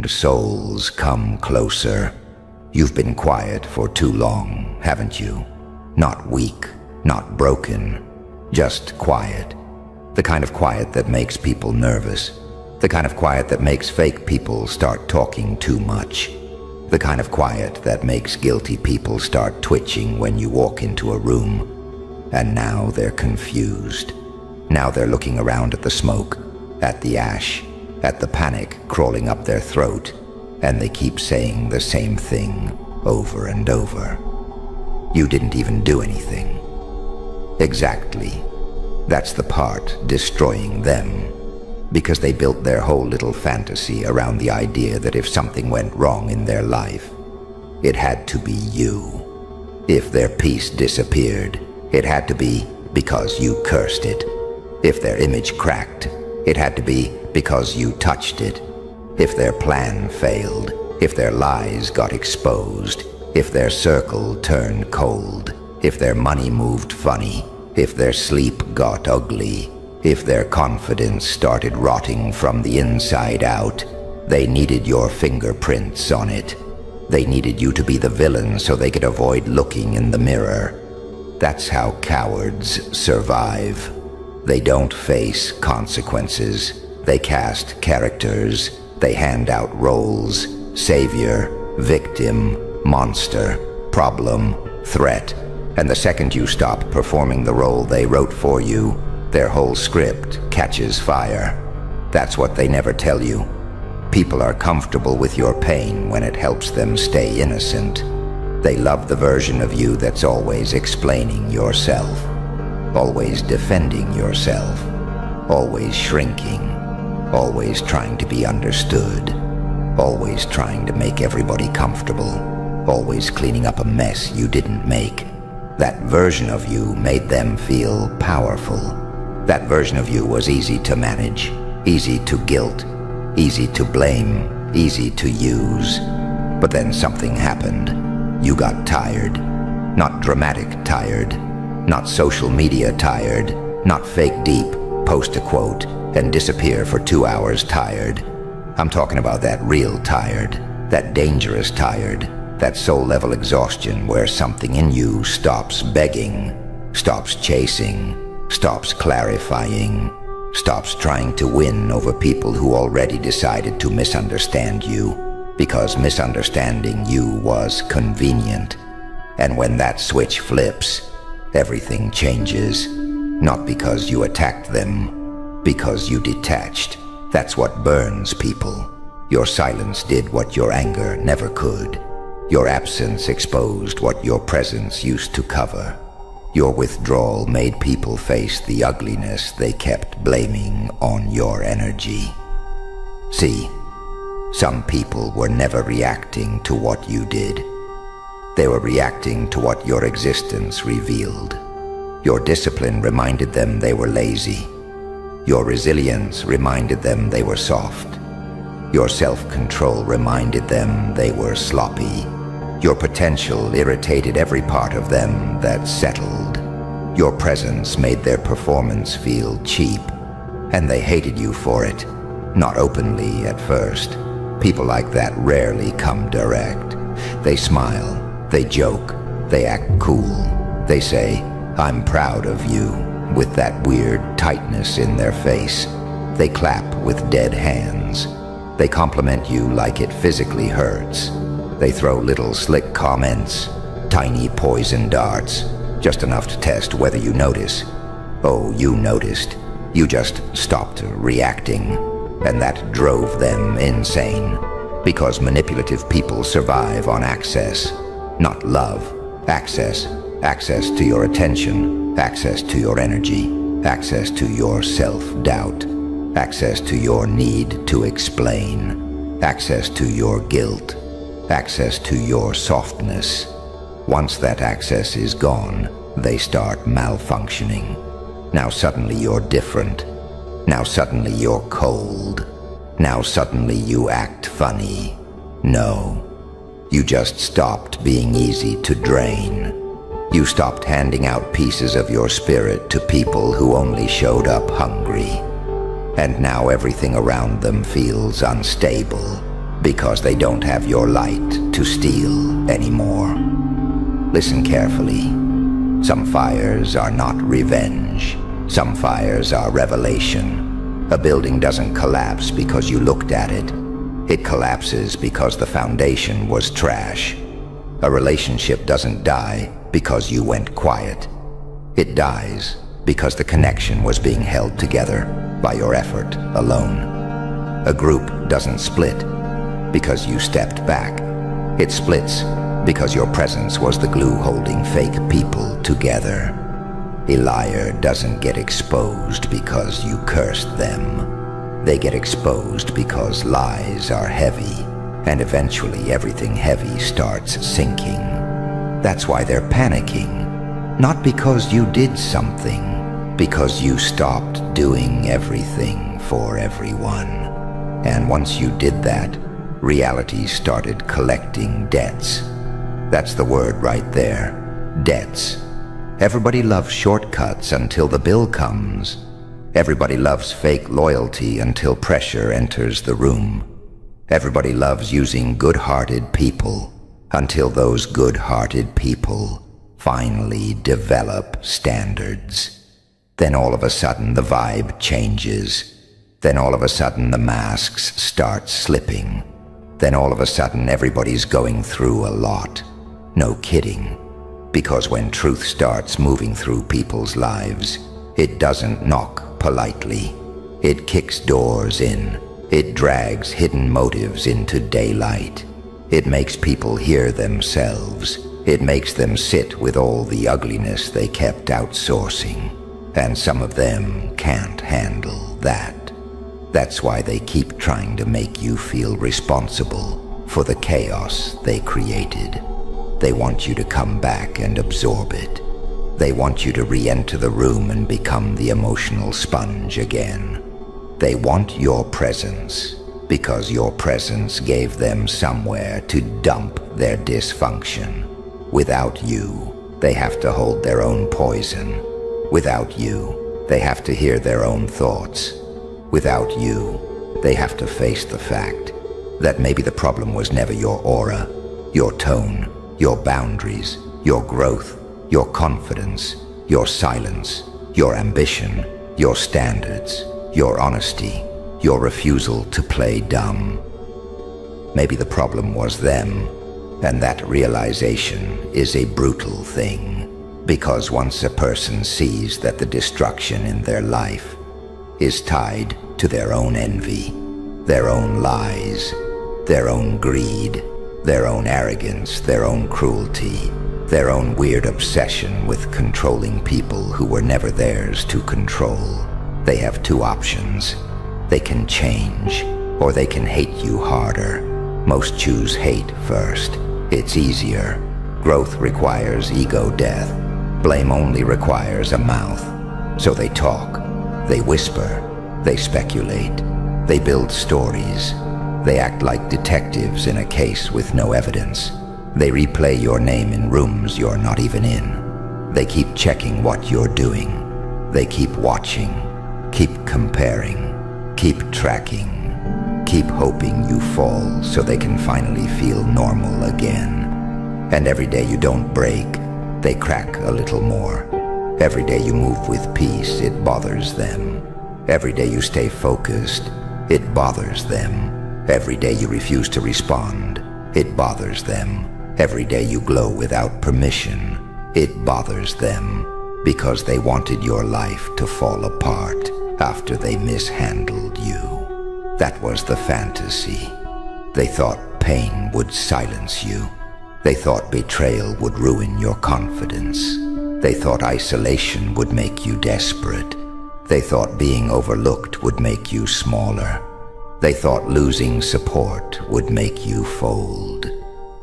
and souls come closer. You've been quiet for too long, haven't you? Not weak, not broken, just quiet. The kind of quiet that makes people nervous. The kind of quiet that makes fake people start talking too much. The kind of quiet that makes guilty people start twitching when you walk into a room. And now they're confused. Now they're looking around at the smoke, at the ash, at the panic crawling up their throat, and they keep saying the same thing over and over. You didn't even do anything. Exactly. That's the part destroying them. Because they built their whole little fantasy around the idea that if something went wrong in their life, it had to be you. If their peace disappeared, it had to be because you cursed it. If their image cracked, it had to be because you touched it. If their plan failed, if their lies got exposed, if their circle turned cold, if their money moved funny, if their sleep got ugly, if their confidence started rotting from the inside out, they needed your fingerprints on it. They needed you to be the villain so they could avoid looking in the mirror. That's how cowards survive. They don't face consequences. They cast characters. They hand out roles: savior, victim, monster, problem, threat. And the second you stop performing the role they wrote for you, their whole script catches fire. That's what they never tell you. People are comfortable with your pain when it helps them stay innocent. They love the version of you that's always explaining yourself, always defending yourself, always shrinking, always trying to be understood, always trying to make everybody comfortable, always cleaning up a mess you didn't make. That version of you made them feel powerful. That version of you was easy to manage, easy to guilt, easy to blame, easy to use. But then something happened. You got tired. Not dramatic tired, not social media tired, not fake deep, post a quote, and disappear for 2 hours tired. I'm talking about that real tired, that dangerous tired, that soul-level exhaustion where something in you stops begging, stops chasing, stops clarifying, stops trying to win over people who already decided to misunderstand you, because misunderstanding you was convenient. And when that switch flips, everything changes. Not because you attacked them, because you detached. That's what burns people. Your silence did what your anger never could. Your absence exposed what your presence used to cover. Your withdrawal made people face the ugliness they kept blaming on your energy. See, some people were never reacting to what you did. They were reacting to what your existence revealed. Your discipline reminded them they were lazy. Your resilience reminded them they were soft. Your self-control reminded them they were sloppy. Your potential irritated every part of them that settled. Your presence made their performance feel cheap, and they hated you for it. Not openly at first. People like that rarely come direct. They smile, they joke, they act cool. They say, "I'm proud of you," with that weird tightness in their face. They clap with dead hands. They compliment you like it physically hurts. They throw little slick comments, tiny poison darts, just enough to test whether you notice. Oh, you noticed. You just stopped reacting, and that drove them insane. Because manipulative people survive on access, not love. Access. Access to your attention, access to your energy, access to your self-doubt, access to your need to explain, access to your guilt, access to your softness. Once that access is gone, they start malfunctioning. Now suddenly you're different. Now suddenly you're cold. Now suddenly you act funny. No, you just stopped being easy to drain. You stopped handing out pieces of your spirit to people who only showed up hungry. And now everything around them feels unstable, because they don't have your light to steal anymore. Listen carefully. Some fires are not revenge. Some fires are revelation. A building doesn't collapse because you looked at it. It collapses because the foundation was trash. A relationship doesn't die because you went quiet. It dies because the connection was being held together by your effort alone. A group doesn't split because you stepped back. It splits because your presence was the glue holding fake people together. A liar doesn't get exposed because you cursed them. They get exposed because lies are heavy, and eventually everything heavy starts sinking. That's why they're panicking. Not because you did something, because you stopped doing everything for everyone. And once you did that, reality started collecting debts. That's the word right there, debts. Everybody loves shortcuts until the bill comes. Everybody loves fake loyalty until pressure enters the room. Everybody loves using good-hearted people until those good-hearted people finally develop standards. Then all of a sudden the vibe changes. Then all of a sudden the masks start slipping. Then all of a sudden everybody's going through a lot. No kidding. Because when truth starts moving through people's lives, it doesn't knock politely. It kicks doors in. It drags hidden motives into daylight. It makes people hear themselves. It makes them sit with all the ugliness they kept outsourcing. And some of them can't handle that. That's why they keep trying to make you feel responsible for the chaos they created. They want you to come back and absorb it. They want you to re-enter the room and become the emotional sponge again. They want your presence because your presence gave them somewhere to dump their dysfunction. Without you, they have to hold their own poison. Without you, they have to hear their own thoughts. Without you, they have to face the fact that maybe the problem was never your aura, your tone, your boundaries, your growth, your confidence, your silence, your ambition, your standards, your honesty, your refusal to play dumb. Maybe the problem was them, and that realization is a brutal thing, because once a person sees that the destruction in their life is tied to their own envy, their own lies, their own greed, their own arrogance, their own cruelty, their own weird obsession with controlling people who were never theirs to control, they have two options. They can change, or they can hate you harder. Most choose hate first. It's easier. Growth requires ego death. Blame only requires a mouth. So they talk, they whisper, they speculate, they build stories. They act like detectives in a case with no evidence. They replay your name in rooms you're not even in. They keep checking what you're doing. They keep watching, keep comparing, keep tracking, keep hoping you fall so they can finally feel normal again. And every day you don't break, they crack a little more. Every day you move with peace, it bothers them. Every day you stay focused, it bothers them. Every day you refuse to respond, it bothers them. Every day you glow without permission, it bothers them, because they wanted your life to fall apart after they mishandled you. That was the fantasy. They thought pain would silence you. They thought betrayal would ruin your confidence. They thought isolation would make you desperate. They thought being overlooked would make you smaller. They thought losing support would make you fold.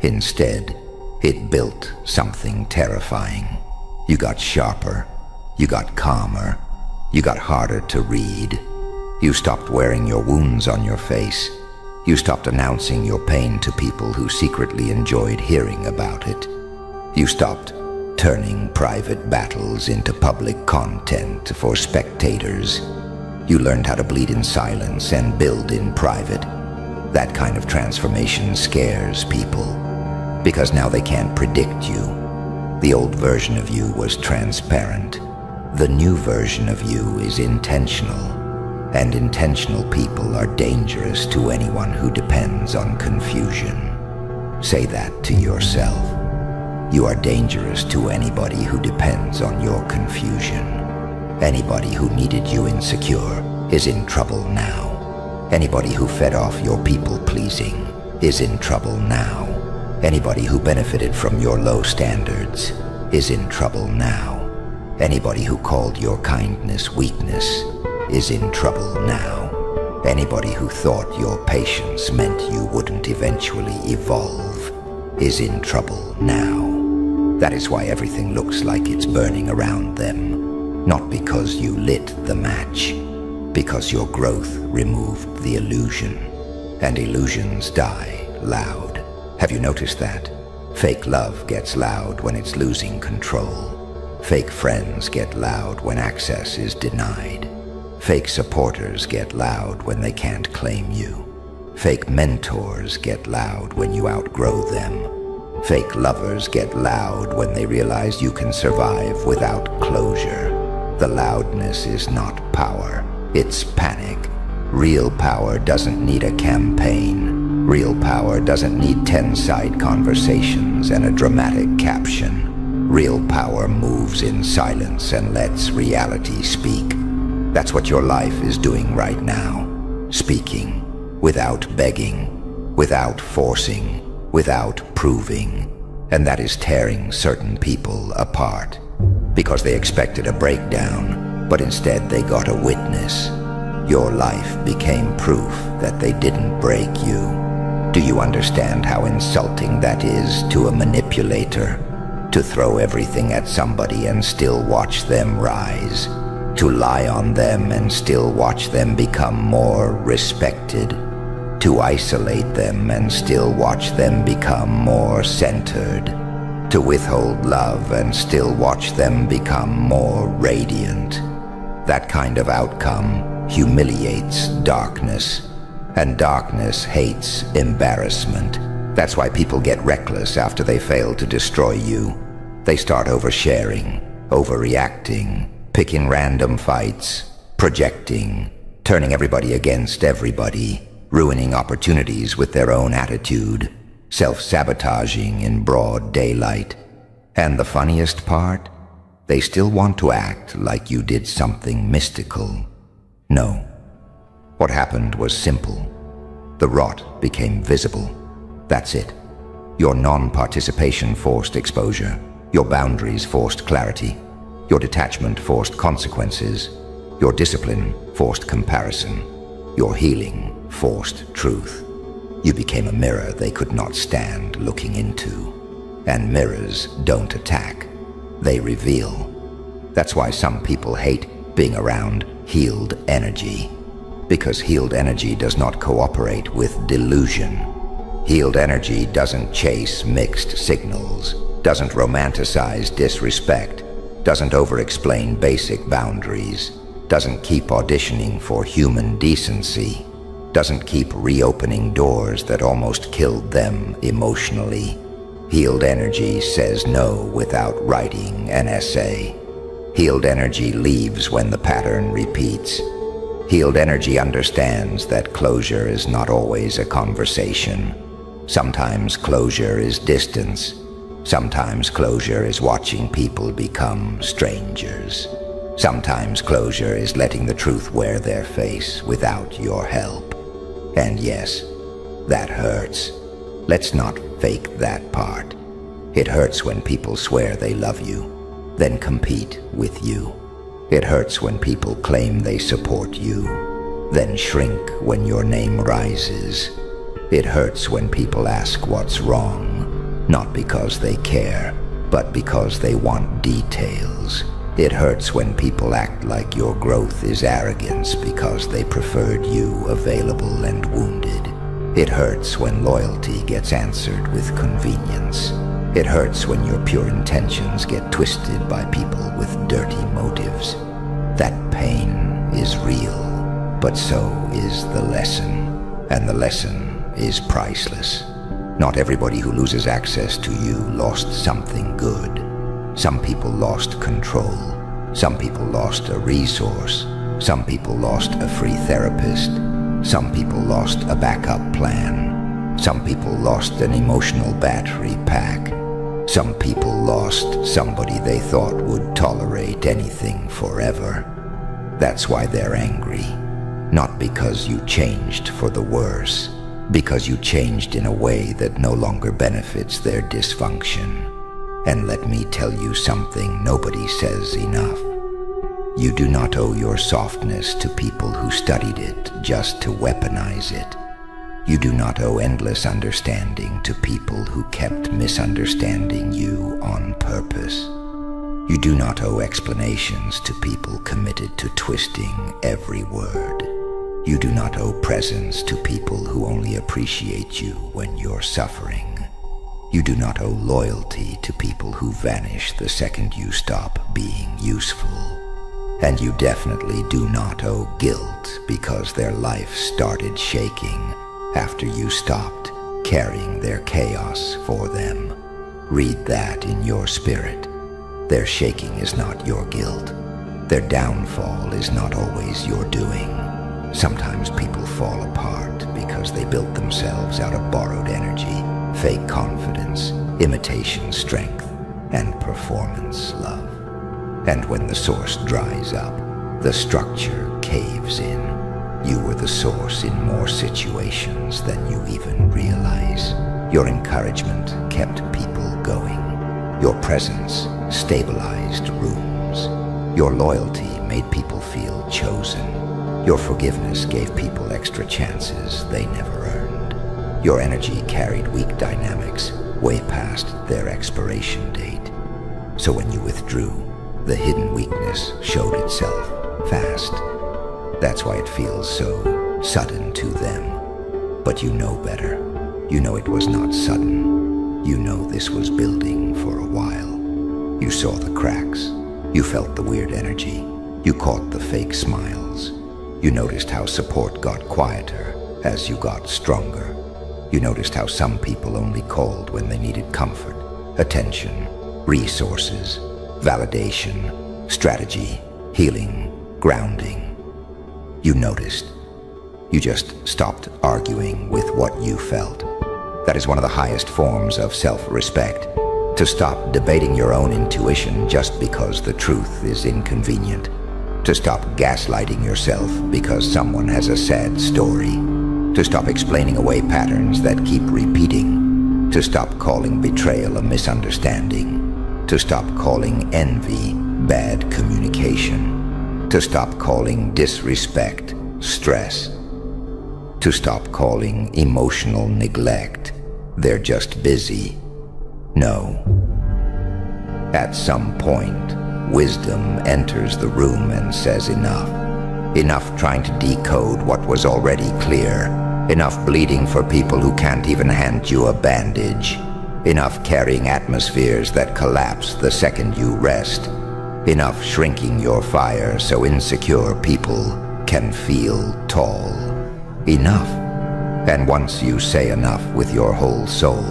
Instead, it built something terrifying. You got sharper. You got calmer. You got harder to read. You stopped wearing your wounds on your face. You stopped announcing your pain to people who secretly enjoyed hearing about it. You stopped turning private battles into public content for spectators. You learned how to bleed in silence and build in private. That kind of transformation scares people, because now they can't predict you. The old version of you was transparent. The new version of you is intentional, and intentional people are dangerous to anyone who depends on confusion. Say that to yourself. You are dangerous to anybody who depends on your confusion. Anybody who needed you insecure is in trouble now. Anybody who fed off your people-pleasing is in trouble now. Anybody who benefited from your low standards is in trouble now. Anybody who called your kindness weakness is in trouble now. Anybody who thought your patience meant you wouldn't eventually evolve is in trouble now. That is why everything looks like it's burning around them. Not because you lit the match, because your growth removed the illusion. And illusions die loud. Have you noticed that? Fake love gets loud when it's losing control. Fake friends get loud when access is denied. Fake supporters get loud when they can't claim you. Fake mentors get loud when you outgrow them. Fake lovers get loud when they realize you can survive without closure. The loudness is not power, it's panic. Real power doesn't need a campaign. Real power doesn't need 10 side conversations and a dramatic caption. Real power moves in silence and lets reality speak. That's what your life is doing right now. Speaking, without begging, without forcing, without proving. And that is tearing certain people apart. Because they expected a breakdown, but instead they got a witness. Your life became proof that they didn't break you. Do you understand how insulting that is to a manipulator? To throw everything at somebody and still watch them rise? To lie on them and still watch them become more respected? To isolate them and still watch them become more centered? To withhold love and still watch them become more radiant? That kind of outcome humiliates darkness, and darkness hates embarrassment. That's why people get reckless after they fail to destroy you. They start oversharing, overreacting, picking random fights, projecting, turning everybody against everybody, ruining opportunities with their own attitude, self-sabotaging in broad daylight. And the funniest part? They still want to act like you did something mystical. No. What happened was simple. The rot became visible. That's it. Your non-participation forced exposure. Your boundaries forced clarity. Your detachment forced consequences. Your discipline forced comparison. Your healing forced truth. You became a mirror they could not stand looking into. And mirrors don't attack. They reveal. That's why some people hate being around healed energy. Because healed energy does not cooperate with delusion. Healed energy doesn't chase mixed signals, doesn't romanticize disrespect, doesn't over-explain basic boundaries, doesn't keep auditioning for human decency, doesn't keep reopening doors that almost killed them emotionally. Healed energy says no without writing an essay. Healed energy leaves when the pattern repeats. Healed energy understands that closure is not always a conversation. Sometimes closure is distance. Sometimes closure is watching people become strangers. Sometimes closure is letting the truth wear their face without your help. And yes, that hurts. Let's not fake that part. It hurts when people swear they love you, then compete with you. It hurts when people claim they support you, then shrink when your name rises. It hurts when people ask what's wrong, not because they care, but because they want details. It hurts when people act like your growth is arrogance because they preferred you available and wounded. It hurts when loyalty gets answered with convenience. It hurts when your pure intentions get twisted by people with dirty motives. That pain is real, but so is the lesson. And the lesson is priceless. Not everybody who loses access to you lost something good. Some people lost control. Some people lost a resource. Some people lost a free therapist. Some people lost a backup plan. Some people lost an emotional battery pack. Some people lost somebody they thought would tolerate anything forever. That's why they're angry. Not because you changed for the worse, because you changed in a way that no longer benefits their dysfunction. And let me tell you something nobody says enough. You do not owe your softness to people who studied it just to weaponize it. You do not owe endless understanding to people who kept misunderstanding you on purpose. You do not owe explanations to people committed to twisting every word. You do not owe presence to people who only appreciate you when you're suffering. You do not owe loyalty to people who vanish the second you stop being useful. And you definitely do not owe guilt because their life started shaking after you stopped carrying their chaos for them. Read that in your spirit. Their shaking is not your guilt. Their downfall is not always your doing. Sometimes people fall apart because they built themselves out of borrowed energy, fake confidence, imitation strength, and performance love. And when the source dries up, the structure caves in. You were the source in more situations than you even realize. Your encouragement kept people going. Your presence stabilized rooms. Your loyalty made people feel chosen. Your forgiveness gave people extra chances they never earned. Your energy carried weak dynamics way past their expiration date. So when you withdrew, the hidden weakness showed itself fast. That's why it feels so sudden to them. But you know better. You know it was not sudden. You know this was building for a while. You saw the cracks. You felt the weird energy. You caught the fake smiles. You noticed how support got quieter as you got stronger. You noticed how some people only called when they needed comfort, attention, resources, validation, strategy, healing, grounding. You noticed. You just stopped arguing with what you felt. That is one of the highest forms of self-respect. To stop debating your own intuition just because the truth is inconvenient. To stop gaslighting yourself because someone has a sad story. To stop explaining away patterns that keep repeating. To stop calling betrayal a misunderstanding. To stop calling envy bad communication. To stop calling disrespect stress. To stop calling emotional neglect they're just busy. No. At some point, wisdom enters the room and says enough. Enough trying to decode what was already clear. Enough bleeding for people who can't even hand you a bandage. Enough carrying atmospheres that collapse the second you rest. Enough shrinking your fire so insecure people can feel tall. Enough. And once you say enough with your whole soul,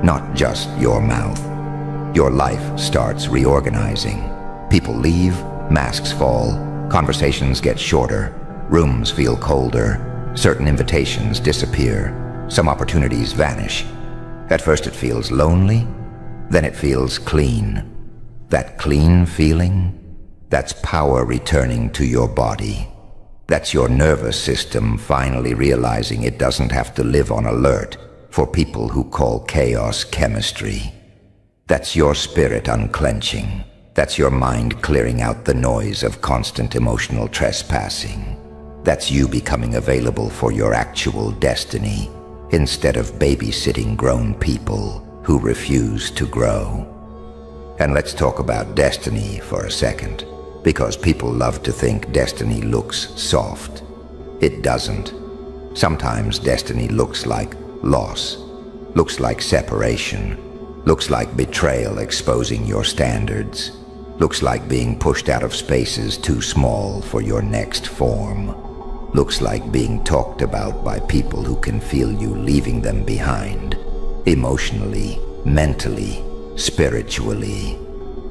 not just your mouth, your life starts reorganizing. People leave, masks fall, conversations get shorter, rooms feel colder, certain invitations disappear, some opportunities vanish. At first it feels lonely, then it feels clean. That clean feeling, that's power returning to your body. That's your nervous system finally realizing it doesn't have to live on alert for people who call chaos chemistry. That's your spirit unclenching. That's your mind clearing out the noise of constant emotional trespassing. That's you becoming available for your actual destiny instead of babysitting grown people who refuse to grow. And let's talk about destiny for a second, because people love to think destiny looks soft. It doesn't. Sometimes destiny looks like loss, looks like separation, looks like betrayal exposing your standards, looks like being pushed out of spaces too small for your next form, looks like being talked about by people who can feel you leaving them behind, emotionally, mentally, spiritually.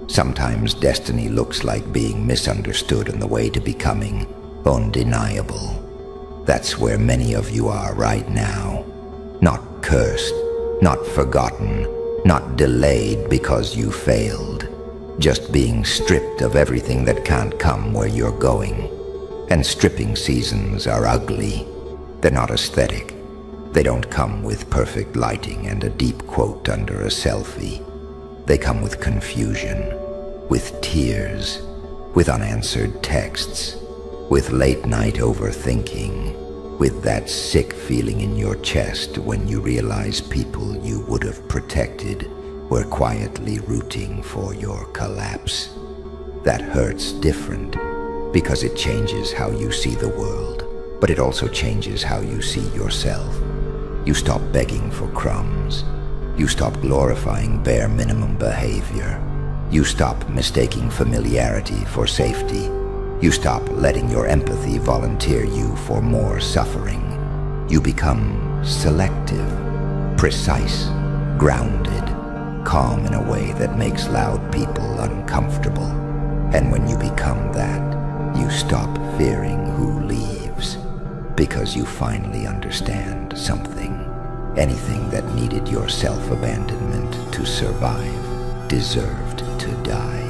Sometimes destiny looks like being misunderstood on the way to becoming undeniable. That's where many of you are right now. Not cursed, not forgotten, not delayed because you failed. Just being stripped of everything that can't come where you're going. And stripping seasons are ugly. They're not aesthetic. They don't come with perfect lighting and a deep quote under a selfie. They come with confusion, with tears, with unanswered texts, with late-night overthinking, with that sick feeling in your chest when you realize people you would have protected were quietly rooting for your collapse. That hurts different because it changes how you see the world, but it also changes how you see yourself. You stop begging for crumbs. You stop glorifying bare minimum behavior. You stop mistaking familiarity for safety. You stop letting your empathy volunteer you for more suffering. You become selective, precise, grounded, calm in a way that makes loud people uncomfortable. And when you become that, you stop fearing who leaves, because you finally understand something. Anything that needed your self-abandonment to survive deserved to die.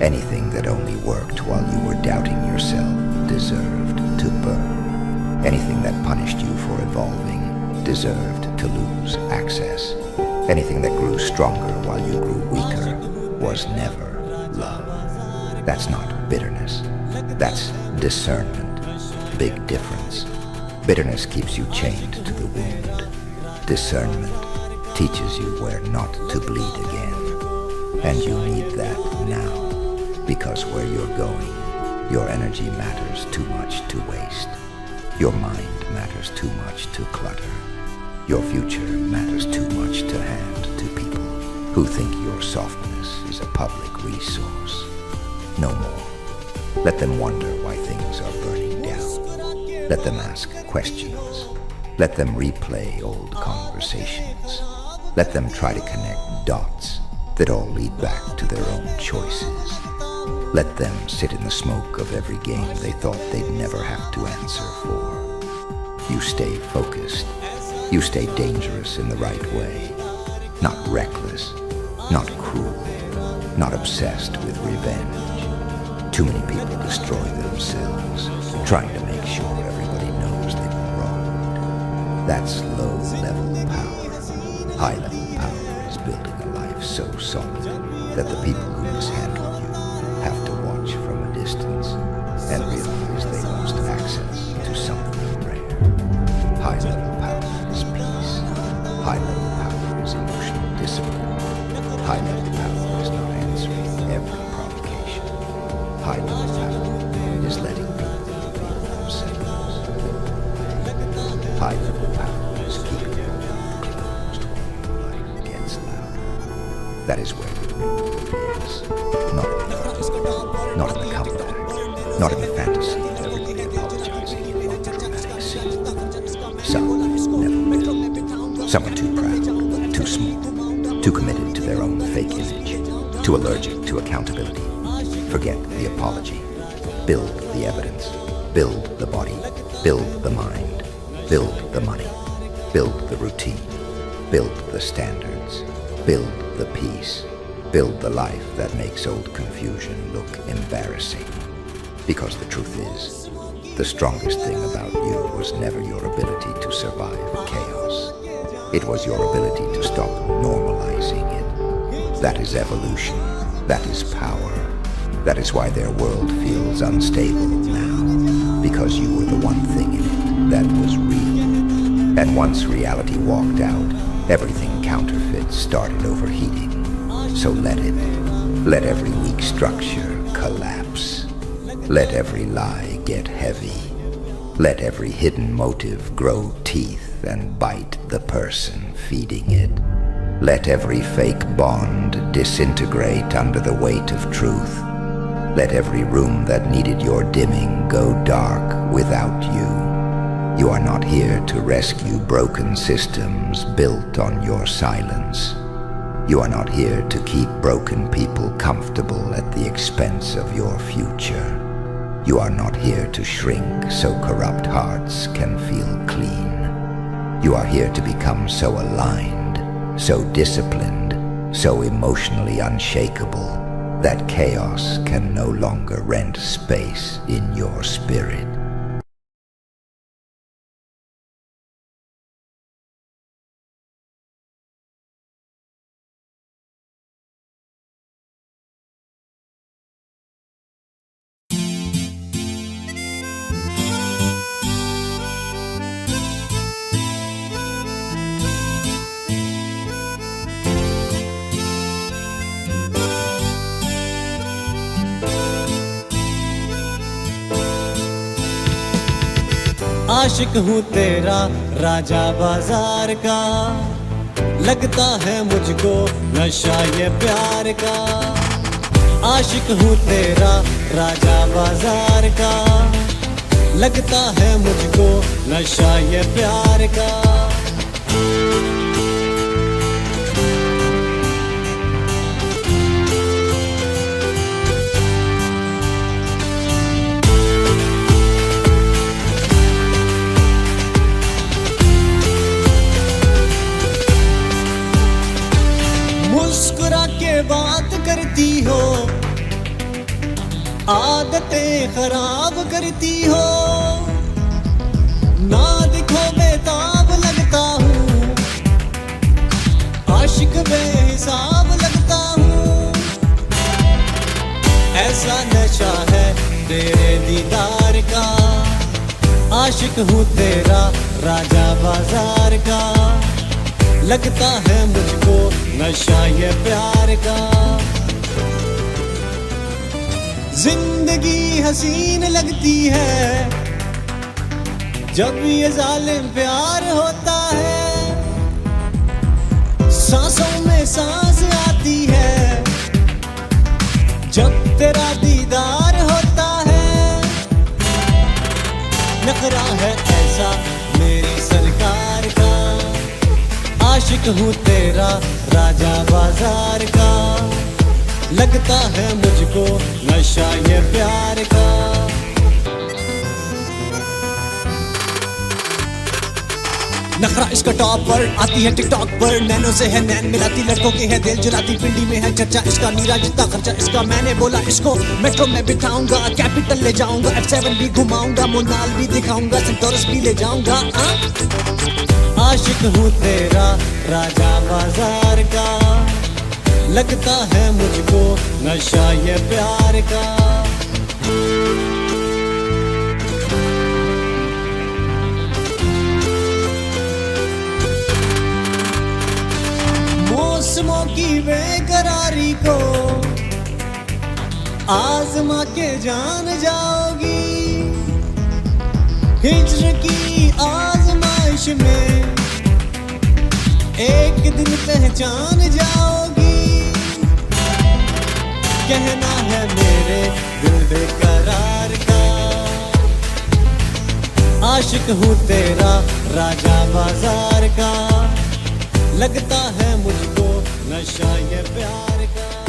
Anything that only worked while you were doubting yourself deserved to burn. Anything that punished you for evolving deserved to lose access. Anything that grew stronger while you grew weaker was never love. That's not bitterness. That's discernment. Big difference. Bitterness keeps you chained to the wound. Discernment teaches you where not to bleed again. And you need that now. Because where you're going, your energy matters too much to waste. Your mind matters too much to clutter. Your future matters too much to hand to people who think your softness is a public resource. No more. Let them wonder why things are burning down. Let them ask questions. Let them replay old conversations. Let them try to connect dots that all lead back to their own choices. Let them sit in the smoke of every game they thought they'd never have to answer for. You stay focused. You stay dangerous in the right way. Not reckless, not cruel, not obsessed with revenge. Too many people destroy themselves, trying to make sure everybody knows they've been wronged. That's low-level power. High-level power is building a life so solid that the people who mishandle you have to watch from a distance and realize they lost access to something rare. High-level power is peace. High-level power is emotional discipline. High-level power is not answering every provocation. High-level power is letting people feel themselves. High-level power is keeping your mouth closed when your life gets louder. That is where the real is. Not in the argument, not in the comeback, not in the fantasy of everybody apologizing in one dramatic scene. Some never will. Some are too proud, too small, too committed to their own fake image, too allergic to accountability. Forget the apology. Build the evidence. Build the body. Build the mind. Build the money. Build the routine. Build the standards. Build the peace. Build the life that makes old confusion look embarrassing. Because the truth is, the strongest thing about you was never your ability to survive chaos. It was your ability to stop normalizing it. That is evolution. That is power. That is why their world feels unstable now. Because you were the one thing in it that was real. And once reality walked out, everything counterfeit started overheating. So let it. Let every weak structure collapse. Let every lie get heavy. Let every hidden motive grow teeth and bite the person feeding it. Let every fake bond disintegrate under the weight of truth. Let every room that needed your dimming go dark without you. You are not here to rescue broken systems built on your silence. You are not here to keep broken people comfortable at the expense of your future. You are not here to shrink so corrupt hearts can feel clean. You are here to become so aligned, so disciplined, so emotionally unshakable that chaos can no longer rent space in your spirit. आशिक हूँ तेरा राजा बाजार का, लगता है मुझको नशा ये प्यार का। आशिक हूँ तेरा राजा बाजार का, लगता है मुझको नशा ये प्यार का। मुस्कुरा के बात करती हो, आदतें खराब करती हो। ना दिखो बेताब लगता हूँ, आशिक बेहिसाब लगता हूँ। ऐसा नशा है तेरे दीदार का, आशिक हूँ तेरा राजा बाजार का, लगता है मुझको नशा ये प्यार का। जिंदगी हसीन लगती है जब ये जालिम प्यार होता है। सांसों में सांस आती है जब तेरा दीदार होता है। नखरा है ऐसा मेरी सरकार का, आशिक हूँ तेरा राजा बाजार का, लगता है मुझको नशा ये प्यार का। नखरा इसका टॉप पर आती है टिकटॉक पर, नैनो से है नैन मिलाती, लड़कों के है दिल जुलाती, पिंडी में है चर्चा इसका, नीरा जितना खर्चा इसका। मैंने बोला इसको मेट्रो में बिठाऊंगा, कैपिटल ले जाऊंगा, F7 भी घुमाऊंगा, मोनाल भी दिखाऊंगा, सेंटोरस भी ले जाऊंगा। आशिक हूँ तेरा राजा बाजार का, लगता है मुझको नशा ये प्यार का। मौसमों की बेकरारी को आजमा के जान जाओगी, हिज्र की आजमाइश में एक दिन पहचान जाओगी। कहना है मेरे दिल बेकरार का, आशिक हूँ तेरा राजा बाजार का, लगता है मुझको नशा ये प्यार का।